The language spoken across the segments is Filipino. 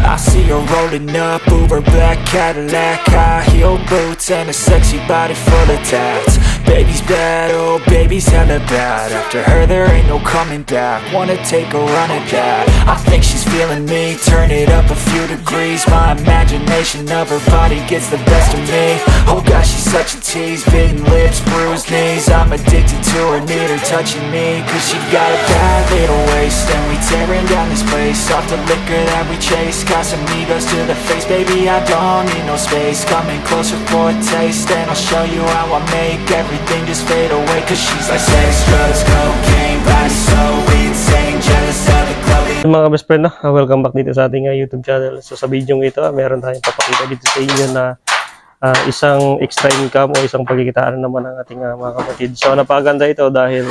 I see her rolling up, Uber black Cadillac, high heel boots and a sexy body full of tats. Baby's bad, oh baby's hella bad. After her there ain't no coming back. Wanna take a run at that. I think she's feeling me, turn it up a few degrees. My imagination of her body gets the best of me. Oh gosh, she's such a tease, bitten lips, bruised knees. I'm addicted to her, need her touching me, cause she got a bad little waist. And we tearing down this place, off the liquor that we chase. Got some egos to the face, baby I don't need no space. Coming closer for a taste, and I'll show you how I make everything just fade away. Cause she's like sex, drugs, cocaine, body so insane, jealous of the glow. Mga best friend, no? Welcome back dito sa ating YouTube channel. So sa video ito, meron tayong papakita dito sa inyo na isang extra income o isang pagkikitaan naman ng ating mga kapatid. So napakaganda ito dahil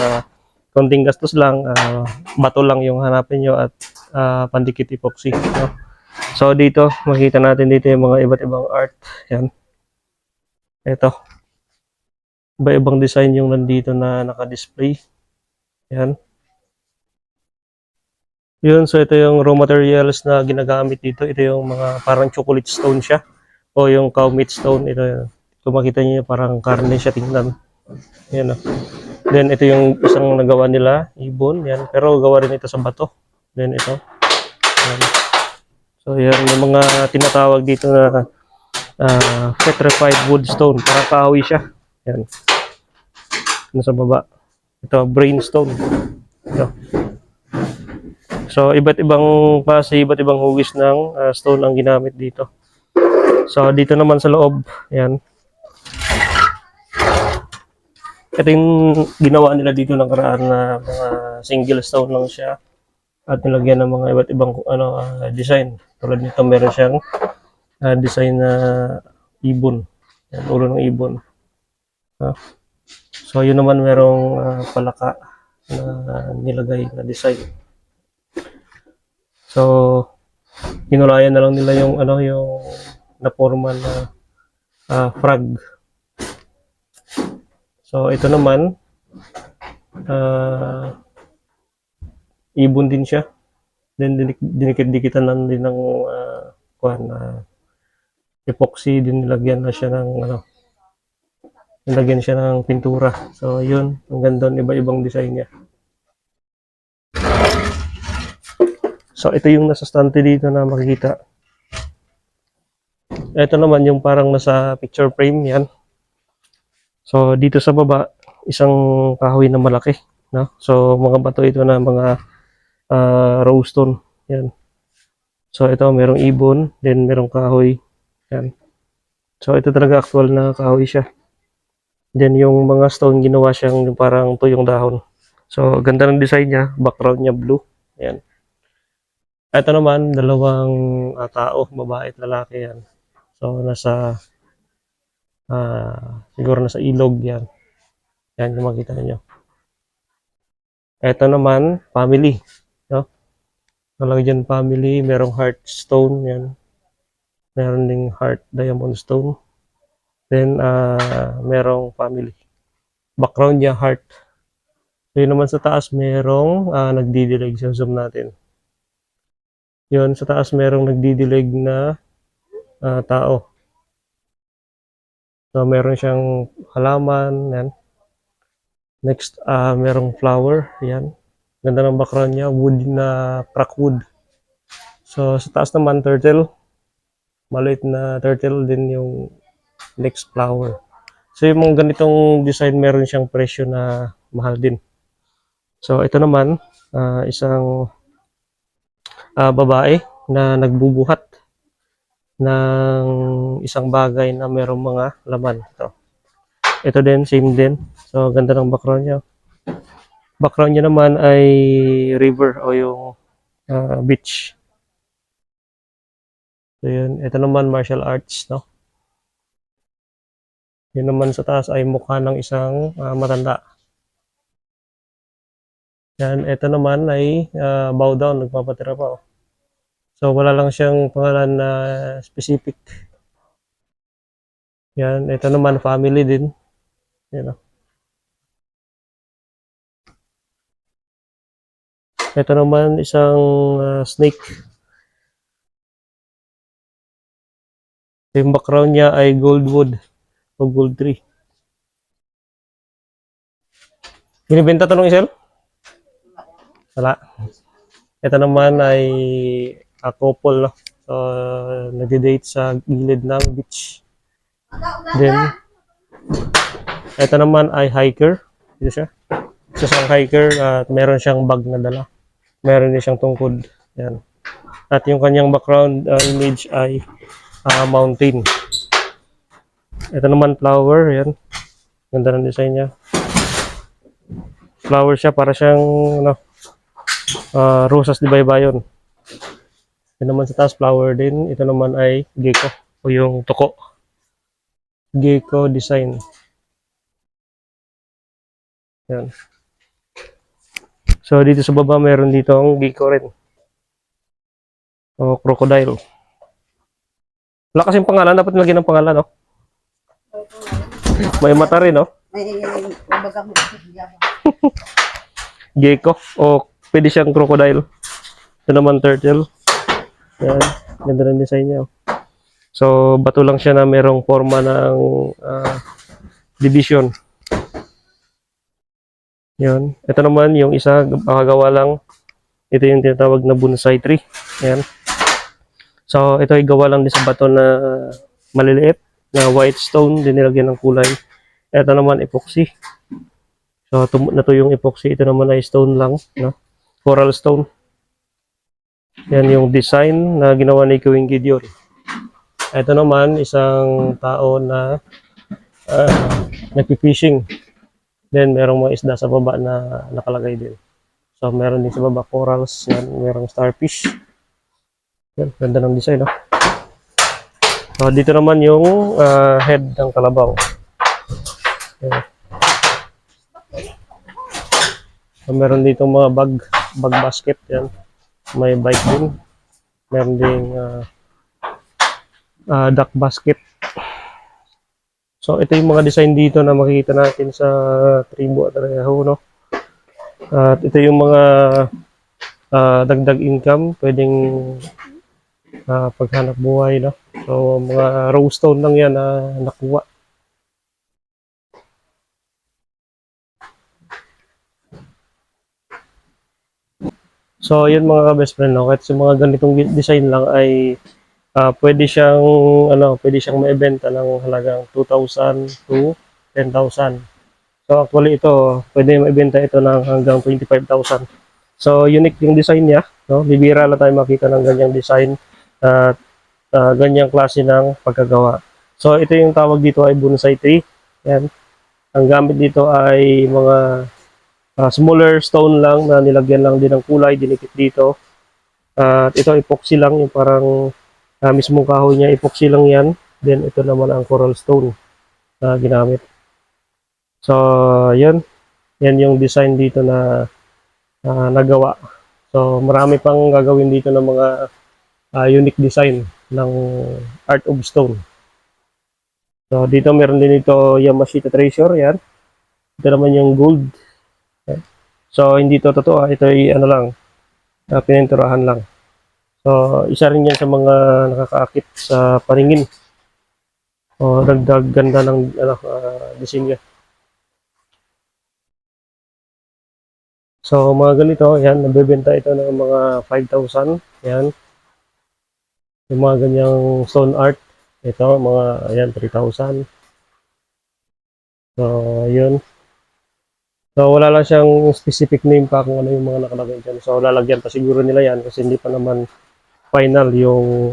konting gastos lang, bato lang yung hanapin nyo at pandikit epoxy. No? So dito, makita natin dito yung mga iba't ibang art. Yan. Ito. Iba-ibang design yung nandito na naka-display. Yan. Yun, so ito yung raw materials na ginagamit dito. Ito yung mga parang chocolate stone siya. O yung cow meat stone. Ito, kung makita niyo parang karne siya tingnan. Yan. Then ito yung isang nagawa nila, ibon. Yan. Pero gawa rin ito sa bato. Then ito. Yan. So yan, yung mga tinatawag dito na petrified wood stone. Parang kahoy siya. Yan. Nasa baba. Ito, brain stone. Ito. So, iba't ibang klase, iba't ibang hugis ng stone ang ginamit dito. So, dito naman sa loob, yan. Ito yung ginawa nila dito ng karaan na mga single stone lang siya. At nilagyan ng mga iba't ibang design. Tulad nito, meron siyang design na ibon. Yan, ulo ng ibon. So, yun naman merong palaka na nilagay na design. So, ginulayan na lang nila yung yung naporma na frog. So, ito naman ibon din siya. Then dinikit-dikitan lang din ng epoxy, din nilagyan na siya ng nilagyan siya ng pintura. So, yun, ang ganda, iba-ibang design niya. So, ito yung nasa stante dito na makikita. Ito naman yung parang nasa picture frame yan. So, dito sa baba, isang kahoy na malaki. No? So, mga bato ito na mga rose stone. Yan. So, ito merong ibon, then merong kahoy. Yan. So, ito talaga actual na kahoy siya. Then, yung mga stone ginawa siyang parang tuyong dahon. So, ganda ng design niya. Background niya blue. Yan. Ito naman, dalawang tao, babae at lalaki yan. So, nasa, siguro nasa ilog yan. Yan, yung makita niyo. Ito naman, family. No? Nalagyan family, merong heart stone, yan. Meron ding heart diamond stone. Then, merong family. Background niya, heart. So, yun naman sa taas, merong nagdidilig. So, zoom natin. Yun, sa taas merong nagdidilig na tao. So, meron siyang halaman. Yan. Next, merong flower. Yan. Ganda ng background niya. Wood na crack wood. So, sa taas naman, turtle. Maliit na turtle din yung next flower. So, yung mga ganitong design, meron siyang presyo na mahal din. So, ito naman, isang babae na nagbubuhat ng isang bagay na merong mga laman. Ito din, same din. So, ganda ng background niya. Background niya naman ay river o yung beach. So, yun. Ito naman, martial arts, no? Yun naman sa taas ay mukha ng isang matanda. Yan. Ito naman ay bow down, nagpapatira pa. Oh. So, wala lang siyang pangalan na specific. Yan. Ito naman, family din. Yan. Oh. Ito naman, isang snake. Yung background niya ay gold wood o gold tree. Binibenta tanong Isel? Wala. Ito naman ay a couple, no? So, nagde-date sa gilid ng beach. Then, ito naman ay hiker. Ito siya. Isa siyang hiker at meron siyang bag na dala. Meron din siyang tungkod. Yan. At yung kanyang background image ay mountain. Ito naman flower. Yan. Ganda ng design niya. Flower siya para siyang ano, rosas di baybayon. Ito naman sa taas flower din. Ito naman ay gecko o yung toko. Gecko design. Yan. So dito sa baba meron dito ang gecko rin. O crocodile. Wala kasing pangalan, dapat lagyan ng pangalan, no? May mata rin, no? Gecko o pwede siyang crocodile. Ito naman turtle. Yan, ganda ng design niya. So bato lang siya na merong forma ng division. Yan. Ito naman yung isa makagawa lang. Ito yung tinatawag na bonsai tree. Yan. So ito ay gawa lang din sa bato na maliliit na white stone din nilagyan ng kulay. Ito naman epoxy. So ito yung epoxy. Ito naman ay stone lang, no? Coral stone. Yan yung design na ginawa ni Kuwing Gideon. Ito naman isang tao na nagpi-fishing. Then merong mga isda sa baba na nakalagay din. So meron din sa baba corals, yan, merong starfish. Yan, ganda ng design, no? So dito naman yung head ng kalabaw. Yan. So, meron dito mga bag basket, yan. May bike din. Meron ding duck basket. So ito yung mga design dito na makikita natin sa Tribo at Areho, no? At ito yung mga dagdag income, pwedeng paghanap buhay, no? So mga rose stone lang yan na nakuha. So yun mga best friend, no? Kahit sa mga ganitong design lang ay pwede siyang maibenta ng halagang 2,000 to 10,000. So actually ito, pwede maibenta ito ng hanggang 25,000. So unique yung design niya, no? Bibira lang tayo makita ng ganyang design at ganyang klase ng pagkagawa. So ito yung tawag dito ay bonsai tree. Yan. Ang gamit dito ay mga smaller stone lang na nilagyan lang din ng kulay, dinikit dito. At ito epoxy lang, yung parang mismong kahoy niya, epoxy lang yan. Then ito naman ang coral stone na ginamit. So yan yung design dito na nagawa. So marami pang gagawin dito ng mga unique design ng art of stone. So dito meron din ito Yamashita treasure, yan. Ito naman yung gold. So hindi to totoo, ito ay ano lang, pininturahan lang. So isa rin yan sa mga nakakaakit sa paningin. O dagdag ganda ng disenyo. So mga ganito, yan, nabebenta ito ng mga 5,000, yan. Yung mga ganyang stone art, ito mga ayan 3,000. So yun. So wala lang siyang specific name pa kung ano yung mga nakalagay dyan. So lalagyan pa siguro nila yan kasi hindi pa naman final yung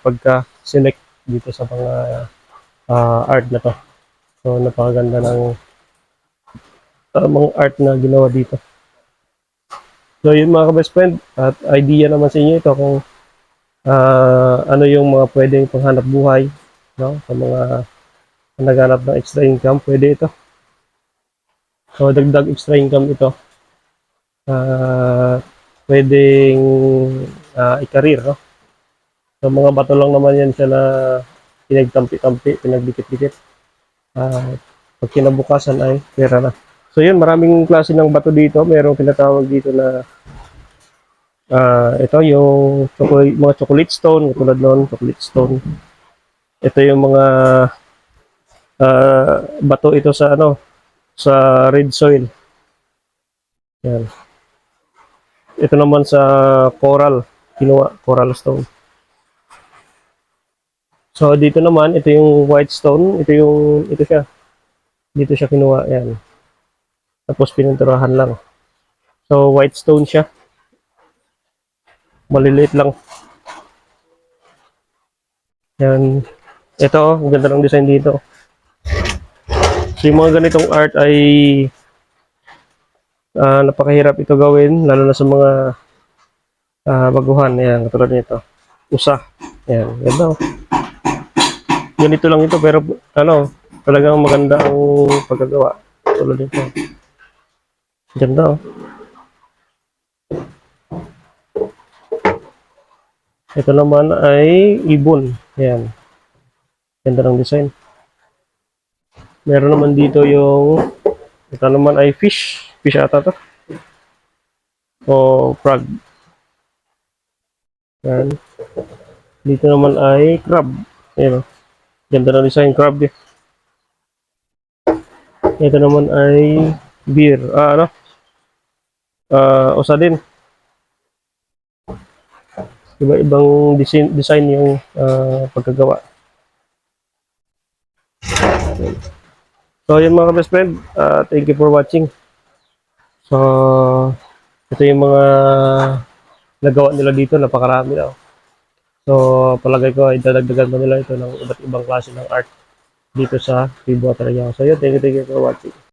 pagka-select dito sa mga art na to. So napakaganda ng mga art na ginawa dito. So yun mga ka-best friend, at idea naman sa inyo ito kung ano yung mga pwedeng panghanap buhay, no? Sa mga naghanap ng extra income, pwede ito. So dagdag extra income ito. Pwedeng i-career, no? So mga bato lang naman yan siya na pinagtampi-tampi, pinagdikit-dikit. Pag kinabukasan ay pera na. So yun, maraming klase ng bato dito. Merong tinatawag dito na ito yung mga chocolate stone, tulad noon, chocolate stone. Ito yung mga bato ito sa ano, sa red soil. Yan. Ito naman sa coral, kinuha, coral stone. So dito naman, ito yung white stone, ito siya. Dito siya kinuha, yan. Tapos pininturahan lang. So white stone siya. Maliliit lang. Yan. Ito, ang ganda ng design dito. So yung mga ganitong art ay napakahirap ito gawin, lalo na sa mga baguhan. Yan, katulad nito. Usa. Yan, ganda. Ganito lang ito, pero ano, talagang maganda ang pagkagawa. Tulad nito. Ganda. Ito naman ay ibon. Yan. Ganda ng design. Meron naman dito yung ito naman ay fish. Fish ata to. O frog. Yan. Dito naman ay crab. Ayan. Ganda ng design crab eh. Ito naman ay beer. Ano? Usa din. Iba-ibang design yung pagkagawa. So, yun mga best friend. Thank you for watching. So, ito yung mga nagawa nila dito. Napakarami na. So, palagay ko ay dadagdagan mo nila ito ng iba't ibang klase ng art dito sa Cebu Ateneo. So, yun. Thank you for watching.